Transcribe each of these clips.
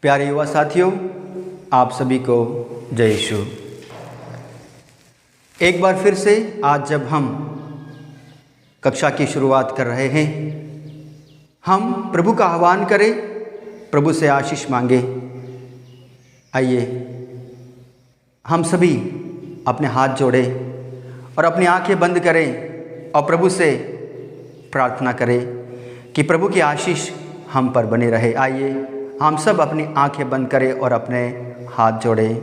प्यारे युवा साथियों, आप सभी को जय यीशु। एक बार फिर से आज जब हम कक्षा की शुरुआत कर रहे हैं, हम प्रभु का आह्वान करें, प्रभु से आशीष मांगे। आइए हम सभी अपने हाथ जोड़ें और अपनी आंखें बंद करें और प्रभु से प्रार्थना करें कि प्रभु की आशीष हम पर बनी रहे। आइए हम सब अपनी आंखें बंद करें और अपने हाथ जोड़ें।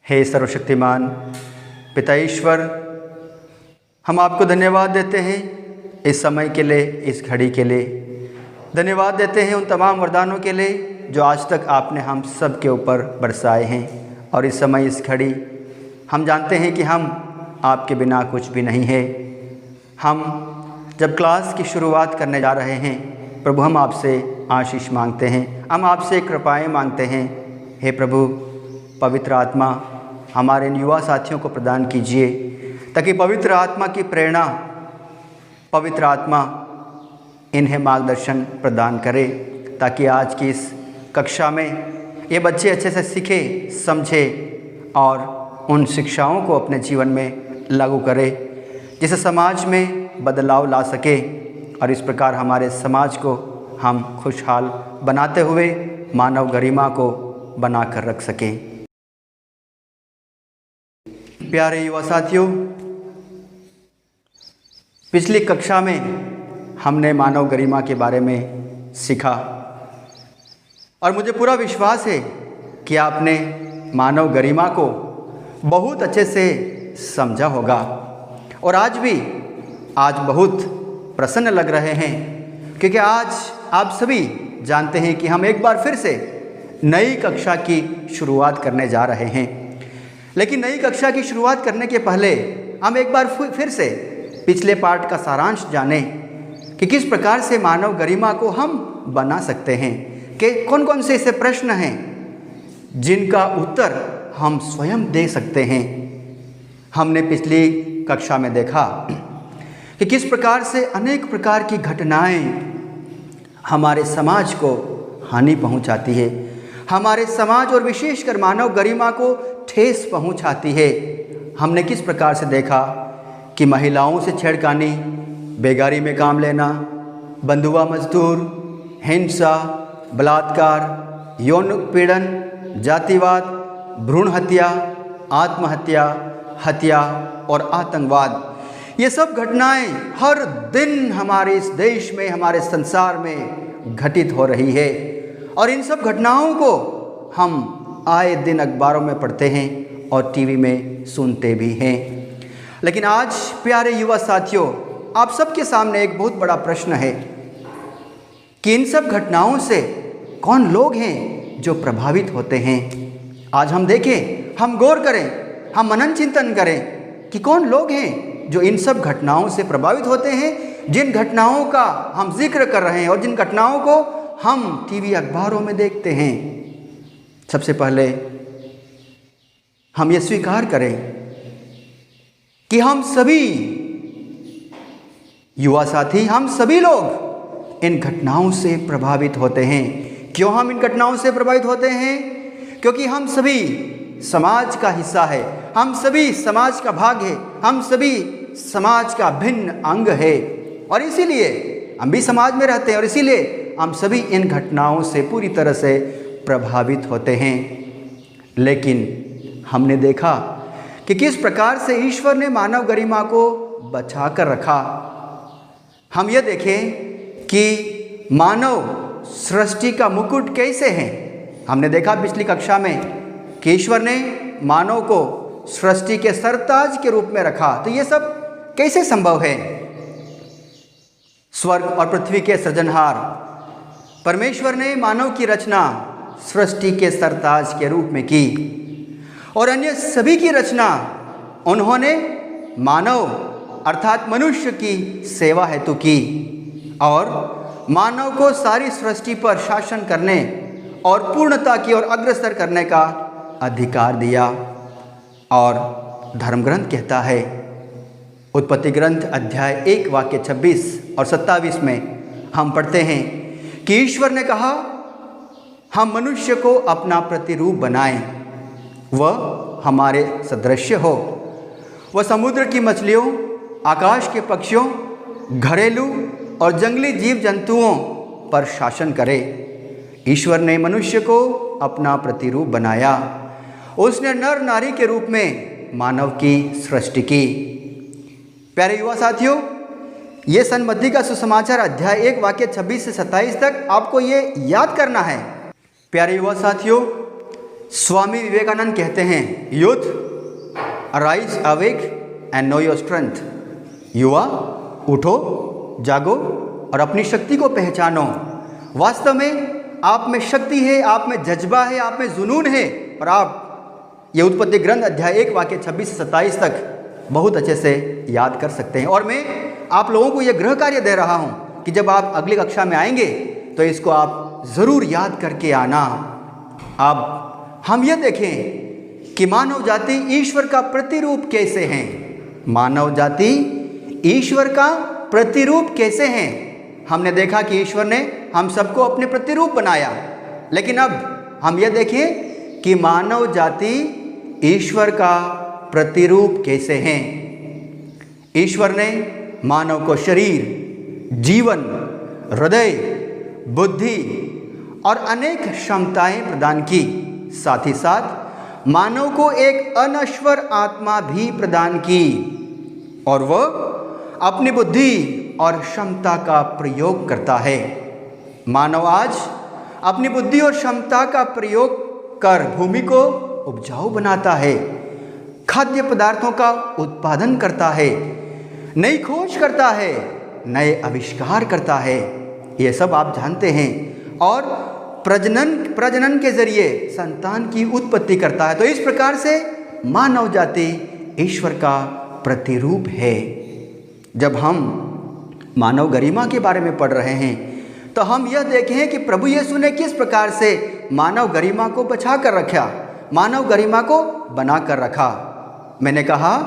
हे सर्वशक्तिमान पिता ईश्वर, हम आपको धन्यवाद देते हैं इस समय के लिए, इस घड़ी के लिए। धन्यवाद देते हैं उन तमाम वरदानों के लिए जो आज तक आपने हम सब के ऊपर बरसाए हैं। और इस समय, इस घड़ी हम जानते हैं कि हम आपके बिना कुछ भी नहीं है। हम जब क्लास की शुरुआत करने जा रहे हैं, प्रभु हम आपसे आशीष मांगते हैं, हम आपसे कृपाएं मांगते हैं। हे प्रभु, पवित्र आत्मा हमारे इन युवा साथियों को प्रदान कीजिए ताकि पवित्र आत्मा की प्रेरणा, पवित्र आत्मा इन्हें मार्गदर्शन प्रदान करे, ताकि आज की इस कक्षा में ये बच्चे अच्छे से सीखे, समझे और उन शिक्षाओं को अपने जीवन में लागू करे, जिससे समाज में बदलाव ला सके और इस प्रकार हमारे समाज को हम खुशहाल बनाते हुए मानव गरिमा को बनाकर रख सकें। प्यारे युवा साथियों, पिछली कक्षा में हमने मानव गरिमा के बारे में सीखा और मुझे पूरा विश्वास है कि आपने मानव गरिमा को बहुत अच्छे से समझा होगा और आज बहुत प्रसन्न लग रहे हैं, क्योंकि आज आप सभी जानते हैं कि हम एक बार फिर से नई कक्षा की शुरुआत करने जा रहे हैं। लेकिन नई कक्षा की शुरुआत करने के पहले हम एक बार फिर से पिछले पाठ का सारांश जानें कि किस प्रकार से मानव गरिमा को हम बना सकते हैं, कि कौन कौन से ऐसे प्रश्न हैं जिनका उत्तर हम स्वयं दे सकते हैं। हमने पिछली कक्षा में देखा कि किस प्रकार से अनेक प्रकार की घटनाएं हमारे समाज को हानि पहुंचाती है, हमारे समाज और विशेषकर मानव गरिमा को ठेस पहुंचाती है। हमने किस प्रकार से देखा कि महिलाओं से छेड़खानी, बेगारी में काम लेना, बंधुआ मजदूर, हिंसा, बलात्कार, यौन उत्पीड़न, जातिवाद, भ्रूण हत्या, आत्महत्या, हत्या और आतंकवाद, ये सब घटनाएं हर दिन हमारे इस देश में, हमारे संसार में घटित हो रही है। और इन सब घटनाओं को हम आए दिन अखबारों में पढ़ते हैं और टीवी में सुनते भी हैं। लेकिन आज प्यारे युवा साथियों, आप सबके सामने एक बहुत बड़ा प्रश्न है कि इन सब घटनाओं से कौन लोग हैं जो प्रभावित होते हैं। आज हम देखें, हम गौर करें, हम मनन चिंतन करें कि कौन लोग हैं जो इन सब घटनाओं से प्रभावित होते हैं, जिन घटनाओं का हम जिक्र कर रहे हैं और जिन घटनाओं को हम टीवी अखबारों में देखते हैं। सबसे पहले हम ये स्वीकार करें कि हम सभी युवा साथी, हम सभी लोग इन घटनाओं से प्रभावित होते हैं। क्यों हम इन घटनाओं से प्रभावित होते हैं? क्योंकि हम सभी समाज का हिस्सा है, हम सभी समाज का भाग है, हम सभी समाज का भिन्न अंग है और इसीलिए हम भी समाज में रहते हैं और इसीलिए हम सभी इन घटनाओं से पूरी तरह से प्रभावित होते हैं। लेकिन हमने देखा कि किस प्रकार से ईश्वर ने मानव गरिमा को बचा कर रखा। हम ये देखें कि मानव सृष्टि का मुकुट कैसे है। हमने देखा पिछली कक्षा में कि ईश्वर ने मानव को सृष्टि के सरताज के रूप में रखा। तो ये सब कैसे संभव है? स्वर्ग और पृथ्वी के सृजनहार परमेश्वर ने मानव की रचना सृष्टि के सरताज के रूप में की और अन्य सभी की रचना उन्होंने मानव अर्थात मनुष्य की सेवा हेतु की और मानव को सारी सृष्टि पर शासन करने और पूर्णता की ओर अग्रसर करने का अधिकार दिया। और धर्म ग्रंथ कहता है, उत्पत्ति ग्रंथ अध्याय 1 वाक्य 26 और 27 में हम पढ़ते हैं कि ईश्वर ने कहा हम मनुष्य को अपना प्रतिरूप बनाएं, वह हमारे सदृश्य हो, वह समुद्र की मछलियों, आकाश के पक्षियों, घरेलू और जंगली जीव जंतुओं पर शासन करे। ईश्वर ने मनुष्य को अपना प्रतिरूप बनाया, उसने नर नारी के रूप में मानव की सृष्टि की। प्यारे युवा साथियों, ये सन्मति का सुसमाचार अध्याय 1 वाक्य 26 से 27 तक आपको ये याद करना है। प्यारे युवा साथियों, स्वामी विवेकानंद कहते हैं, youth arise awake and know your strength. युवा उठो, जागो और अपनी शक्ति को पहचानो। वास्तव में आप में शक्ति है, आप में जज्बा है, आप में जुनून है और आप ये उत्पत्ति ग्रंथ अध्याय 1 वाक्य 26 से 27 तक बहुत अच्छे से याद कर सकते हैं। और मैं आप लोगों को यह गृह कार्य दे रहा हूं कि जब आप अगली कक्षा में आएंगे तो इसको आप ज़रूर याद करके आना। अब हम यह देखें कि मानव जाति ईश्वर का प्रतिरूप कैसे हैं। मानव जाति ईश्वर का प्रतिरूप कैसे हैं। हमने देखा कि ईश्वर ने हम सबको अपने प्रतिरूप बनाया, लेकिन अब हम यह देखें कि मानव जाति ईश्वर का प्रतिरूप कैसे हैं। ईश्वर ने मानव को शरीर, जीवन, हृदय, बुद्धि और अनेक क्षमताएं प्रदान की। साथ ही साथ मानव को एक अनश्वर आत्मा भी प्रदान की और वह अपनी बुद्धि और क्षमता का प्रयोग करता है। मानव आज अपनी बुद्धि और क्षमता का प्रयोग कर भूमि को उपजाऊ बनाता है, खाद्य पदार्थों का उत्पादन करता है, नई खोज करता है, नए आविष्कार करता है। ये सब आप जानते हैं। और प्रजनन के जरिए संतान की उत्पत्ति करता है। तो इस प्रकार से मानव जाति ईश्वर का प्रतिरूप है। जब हम मानव गरिमा के बारे में पढ़ रहे हैं तो हम यह देखें कि प्रभु यीशु ने किस प्रकार से मानव गरिमा को बचा कर रखा, मानव गरिमा को बना कर रखा। मैंने कहा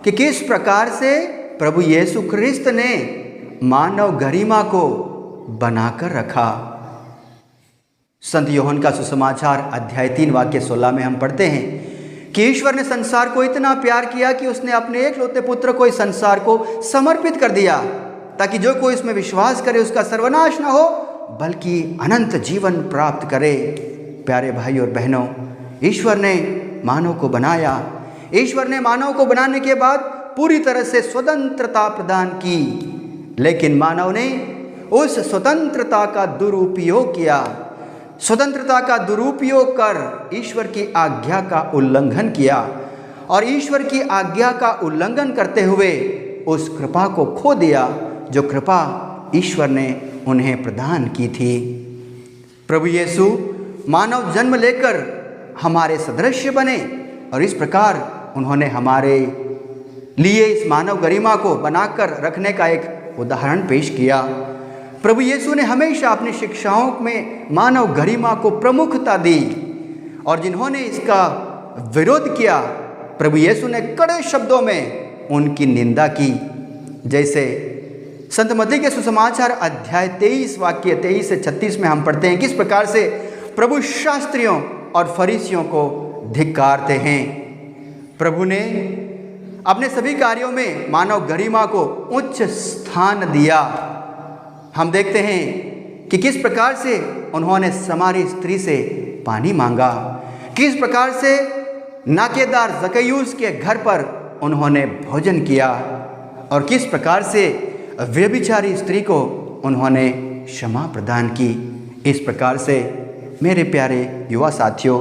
कि किस प्रकार से प्रभु यीशु ख्रिस्त ने मानव गरिमा को बनाकर रखा। संत यूहन्ना का सुसमाचार अध्याय 3 वाक्य 16 में हम पढ़ते हैं कि ईश्वर ने संसार को इतना प्यार किया कि उसने अपने एकलौते पुत्र को इस संसार को समर्पित कर दिया, ताकि जो कोई इसमें विश्वास करे उसका सर्वनाश न हो बल्कि अनंत जीवन प्राप्त करे। प्यारे भाई और बहनों, ईश्वर ने मानव को बनाया। ईश्वर ने मानव को बनाने के बाद पूरी तरह से स्वतंत्रता प्रदान की, लेकिन मानव ने उस स्वतंत्रता का दुरुपयोग किया। स्वतंत्रता का दुरुपयोग कर ईश्वर की आज्ञा का उल्लंघन किया और ईश्वर की आज्ञा का उल्लंघन करते हुए उस कृपा को खो दिया जो कृपा ईश्वर ने उन्हें प्रदान की थी। प्रभु यीशु मानव जन्म लेकर हमारे सदृश्य बने और इस प्रकार उन्होंने हमारे लिए इस मानव गरिमा को बनाकर रखने का एक उदाहरण पेश किया। प्रभु यीशु ने हमेशा अपनी शिक्षाओं में मानव गरिमा को प्रमुखता दी और जिन्होंने इसका विरोध किया, प्रभु यीशु ने कड़े शब्दों में उनकी निंदा की। जैसे संत मत्ती के सुसमाचार अध्याय 23 वाक्य 23 से 36 में हम पढ़ते हैं किस प्रकार से प्रभु शास्त्रियों और फरीसियों को धिक्कारते हैं। प्रभु ने अपने सभी कार्यों में मानव गरिमा को उच्च स्थान दिया। हम देखते हैं कि किस प्रकार से उन्होंने समारी स्त्री से पानी मांगा, किस प्रकार से नाकेदार जक्कैयूस के घर पर उन्होंने भोजन किया और किस प्रकार से व्यभिचारी स्त्री को उन्होंने क्षमा प्रदान की। इस प्रकार से मेरे प्यारे युवा साथियों,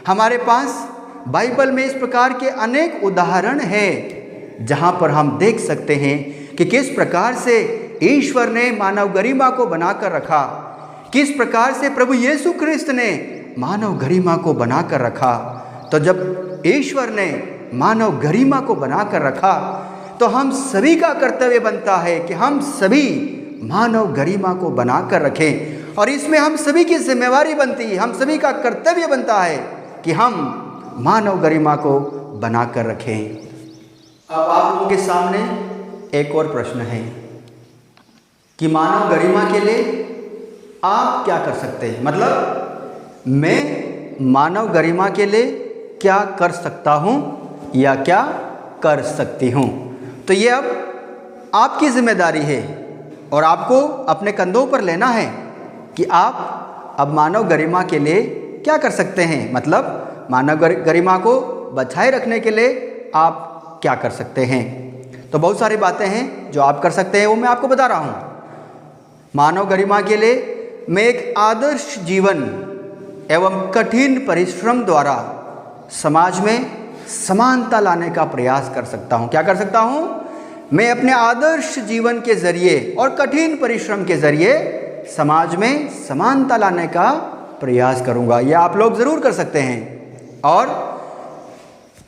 हमारे पास बाइबल में इस प्रकार के अनेक उदाहरण हैं जहाँ पर हम देख सकते हैं कि किस प्रकार से ईश्वर ने मानव गरिमा को बनाकर रखा, किस प्रकार से प्रभु यीशु ख्रिस्त ने मानव गरिमा को बनाकर रखा। तो जब ईश्वर ने मानव गरिमा को बनाकर रखा तो हम सभी का कर्तव्य बनता है कि हम सभी मानव गरिमा को बनाकर रखें और इसमें हम सभी की जिम्मेवारी बनती है, हम सभी का कर्तव्य बनता है कि हम मानव गरिमा को बनाकर रखें। अब आप लोगों के सामने एक और प्रश्न है कि मानव गरिमा के लिए आप क्या कर सकते हैं, मतलब मैं मानव गरिमा के लिए क्या कर सकता हूँ या क्या कर सकती हूँ। तो ये अब आपकी जिम्मेदारी है और आपको अपने कंधों पर लेना है कि आप अब मानव गरिमा के लिए क्या कर सकते हैं, मतलब मानव गरिमा को बचाए रखने के लिए आप क्या कर सकते हैं। तो बहुत सारी बातें हैं जो आप कर सकते हैं, वो मैं आपको बता रहा हूँ। मानव गरिमा के लिए मैं एक आदर्श जीवन एवं कठिन परिश्रम द्वारा समाज में समानता लाने का प्रयास कर सकता हूँ। क्या कर सकता हूँ? मैं अपने आदर्श जीवन के जरिए और कठिन परिश्रम के जरिए समाज में समानता लाने का प्रयास करूँगा। यह आप लोग ज़रूर कर सकते हैं। और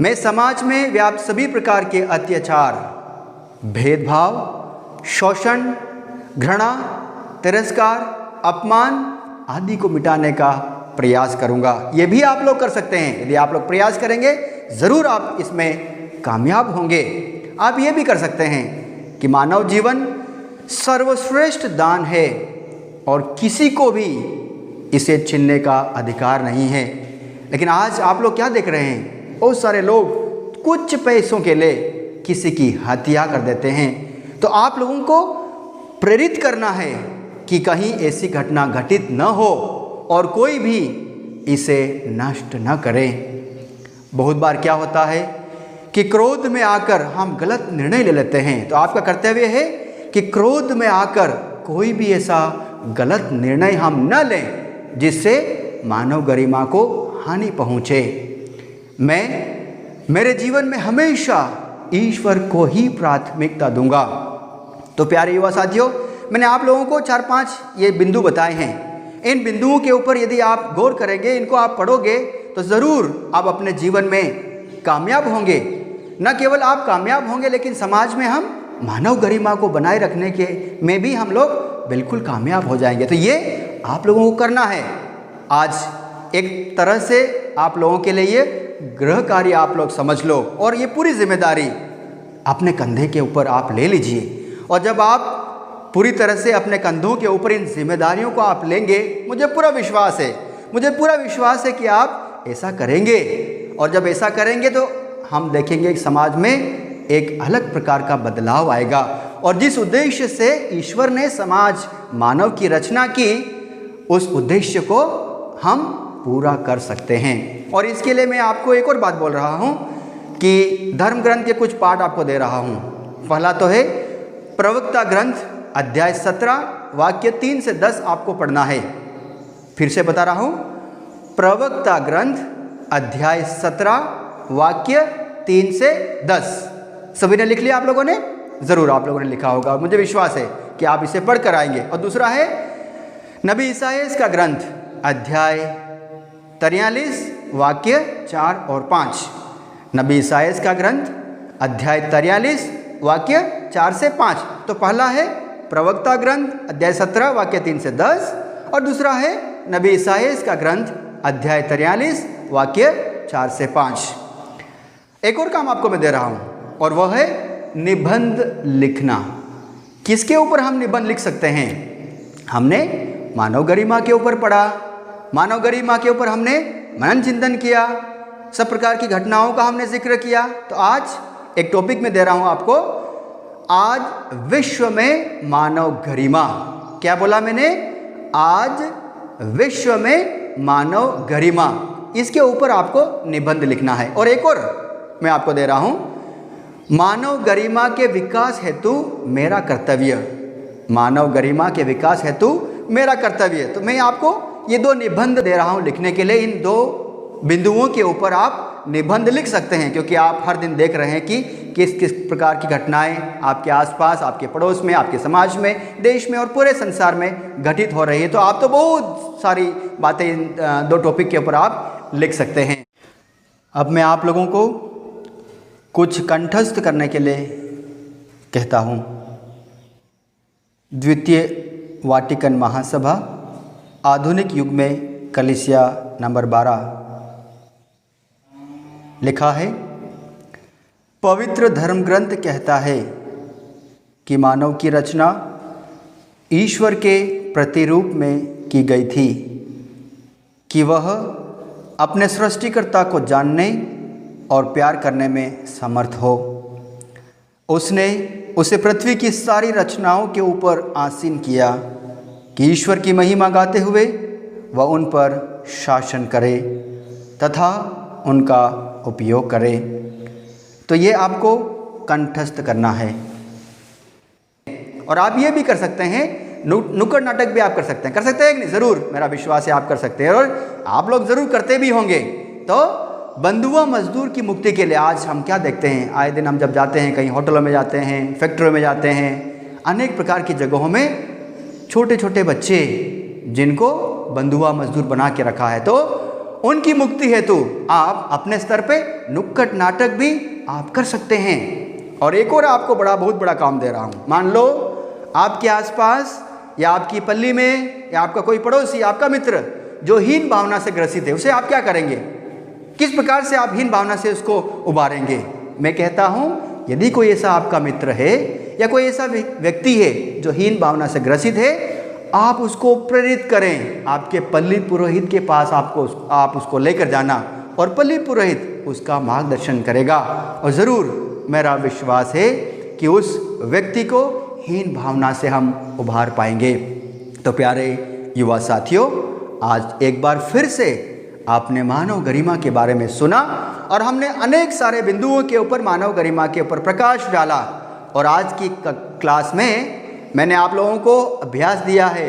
मैं समाज में व्याप्त सभी प्रकार के अत्याचार, भेदभाव, शोषण, घृणा, तिरस्कार, अपमान आदि को मिटाने का प्रयास करूंगा। ये भी आप लोग कर सकते हैं। यदि आप लोग प्रयास करेंगे ज़रूर आप इसमें कामयाब होंगे। आप ये भी कर सकते हैं कि मानव जीवन सर्वश्रेष्ठ दान है और किसी को भी इसे छीनने का अधिकार नहीं है। लेकिन आज आप लोग क्या देख रहे हैं? बहुत सारे लोग कुछ पैसों के लिए किसी की हत्या कर देते हैं। तो आप लोगों को प्रेरित करना है कि कहीं ऐसी घटना घटित न हो और कोई भी इसे नष्ट न करे। बहुत बार क्या होता है कि क्रोध में आकर हम गलत निर्णय ले लेते हैं। तो आपका कर्तव्य है कि क्रोध में आकर कोई भी ऐसा गलत निर्णय हम न लें जिससे मानव गरिमा को हानि पहुँचे। मैं मेरे जीवन में हमेशा ईश्वर को ही प्राथमिकता दूंगा। तो प्यारे युवा साथियों, मैंने आप लोगों को 4-5 ये बिंदु बताए हैं। इन बिंदुओं के ऊपर यदि आप गौर करेंगे, इनको आप पढ़ोगे तो ज़रूर आप अपने जीवन में कामयाब होंगे। न केवल आप कामयाब होंगे लेकिन समाज में हम मानव गरिमा को बनाए रखने के में भी हम लोग बिल्कुल कामयाब हो जाएंगे। तो ये आप लोगों को करना है। आज एक तरह से आप लोगों के लिए ये गृह कार्य आप लोग समझ लो और ये पूरी जिम्मेदारी अपने कंधे के ऊपर आप ले लीजिए। और जब आप पूरी तरह से अपने कंधों के ऊपर इन जिम्मेदारियों को आप लेंगे, मुझे पूरा विश्वास है कि आप ऐसा करेंगे। और जब ऐसा करेंगे तो हम देखेंगे कि समाज में एक अलग प्रकार का बदलाव आएगा। और जिस उद्देश्य से ईश्वर ने समाज मानव की रचना की, उस उद्देश्य को हम पूरा कर सकते हैं। और इसके लिए मैं आपको एक और बात बोल रहा हूँ कि धर्म ग्रंथ के कुछ पाठ आपको दे रहा हूँ। पहला तो है प्रवक्ता ग्रंथ अध्याय 17 वाक्य 3 से 10 आपको पढ़ना है। फिर से बता रहा हूँ, प्रवक्ता ग्रंथ अध्याय 17 वाक्य 3 से 10। सभी ने लिख लिया आप लोगों ने? ज़रूर आप लोगों ने लिखा होगा, मुझे विश्वास है कि आप इसे पढ़ कर आएंगे। और दूसरा है नबी ईसायाह का ग्रंथ अध्याय 43 वाक्य 4 और 5। नबी ईसायाह का ग्रंथ अध्याय 43 वाक्य 4 से 5। तो पहला है प्रवक्ता ग्रंथ अध्याय 17 वाक्य 3 से 10 और दूसरा है नबी ईसायाह का ग्रंथ अध्याय 43 वाक्य 4 से 5। एक और काम आपको मैं दे रहा हूँ और वह है निबंध लिखना। किसके ऊपर हम निबंध लिख सकते हैं? हमने मानव गरिमा के ऊपर पढ़ा, मानव गरिमा के ऊपर हमने मनन चिंतन किया, सब प्रकार की घटनाओं का हमने जिक्र किया। तो आज एक टॉपिक में दे रहा हूँ आपको, आज विश्व में मानव गरिमा। क्या बोला मैंने? आज विश्व में मानव गरिमा, इसके ऊपर आपको निबंध लिखना है। और एक और मैं आपको दे रहा हूँ, मानव गरिमा के विकास हेतु मेरा कर्तव्य। मानव गरिमा के विकास हेतु मेरा कर्तव्य। तो मैं आपको ये 2 निबंध दे रहा हूँ लिखने के लिए। इन 2 बिंदुओं के ऊपर आप निबंध लिख सकते हैं, क्योंकि आप हर दिन देख रहे हैं कि किस किस प्रकार की घटनाएं आपके आसपास, आपके पड़ोस में, आपके समाज में, देश में और पूरे संसार में घटित हो रही है। तो आप तो बहुत सारी बातें इन 2 टॉपिक के ऊपर आप लिख सकते हैं। अब मैं आप लोगों को कुछ कंठस्थ करने के लिए कहता हूँ। द्वितीय वाटिकन महासभा आधुनिक युग में कलीसिया नंबर 12 लिखा है, पवित्र धर्म ग्रंथ कहता है कि मानव की रचना ईश्वर के प्रतिरूप में की गई थी कि वह अपने सृष्टिकर्ता को जानने और प्यार करने में समर्थ हो। उसने उसे पृथ्वी की सारी रचनाओं के ऊपर आसीन किया कि ईश्वर की महिमा गाते हुए वह उन पर शासन करे तथा उनका उपयोग करे। तो ये आपको कंठस्थ करना है। और आप ये भी कर सकते हैं, नुक्कड़ नाटक भी आप कर सकते हैं कि नहीं? ज़रूर, मेरा विश्वास है आप कर सकते हैं और आप लोग ज़रूर करते भी होंगे। तो बंधुआ मजदूर की मुक्ति के लिए आज हम क्या देखते हैं? आए दिन हम जब जाते हैं, कहीं होटलों में जाते हैं, फैक्ट्रियों में जाते हैं, अनेक प्रकार की जगहों में छोटे छोटे बच्चे जिनको बंधुआ मजदूर बना के रखा है, तो उनकी मुक्ति हेतु आप अपने स्तर पे नुक्कड़ नाटक भी आप कर सकते हैं। और एक और आपको बहुत बड़ा काम दे रहा हूँ। मान लो आपके आसपास या आपकी पल्ली में या आपका कोई पड़ोसी, आपका मित्र जो हीन भावना से ग्रसित है, उसे आप क्या करेंगे? किस प्रकार से आप हीन भावना से उसको उबारेंगे? मैं कहता हूँ, यदि कोई ऐसा आपका मित्र है या कोई ऐसा व्यक्ति है जो हीन भावना से ग्रसित है, आप उसको प्रेरित करें। आपके पल्ली पुरोहित के पास आप उसको लेकर जाना और पल्ली पुरोहित उसका मार्गदर्शन करेगा। और ज़रूर मेरा विश्वास है कि उस व्यक्ति को हीन भावना से हम उभार पाएंगे। तो प्यारे युवा साथियों, आज एक बार फिर से आपने मानव गरिमा के बारे में सुना और हमने अनेक सारे बिंदुओं के ऊपर मानव गरिमा के ऊपर प्रकाश डाला। और आज की क्लास में मैंने आप लोगों को अभ्यास दिया है।